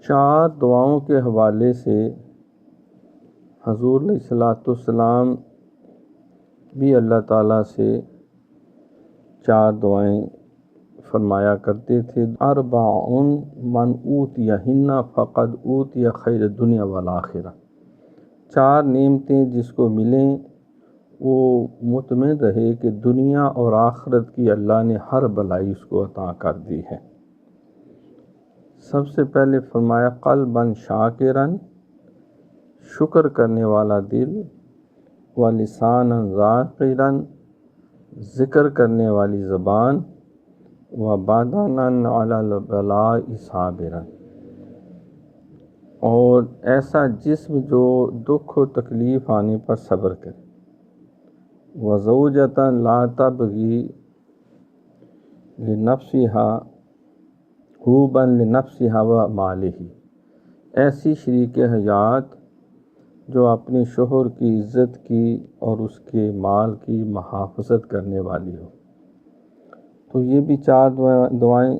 4 دعاؤں کے حوالے سے حضور علیہ السلام بھی اللہ تعالیٰ سے 4 دعائیں فرمایا کرتے تھے۔ 4 من اوتیہن فقد اوتی خیر دنیا والآخرہ، 4 نعمتیں جس کو ملیں وہ مطمئن رہے کہ دنیا اور آخرت کی اللہ نے ہر بھلائی اس کو عطا کر دی ہے۔ سب سے پہلے فرمایا قلباً شاکراً، شکر کرنے والا دل، ولساناً ذاکراً، ذکر کرنے والی زبان، وبدناً علی البلاء صابراً، اور ایسا جسم جو دکھ و تکلیف آنے پر صبر کرے، وزوجۃ لا تبغی لنفسها حوبا لنفسها ومالہ، ایسی شریک حیات جو اپنے شوہر کی عزت کی اور اس کے مال کی محافظت کرنے والی ہو۔ تو یہ بھی 4 دعائیں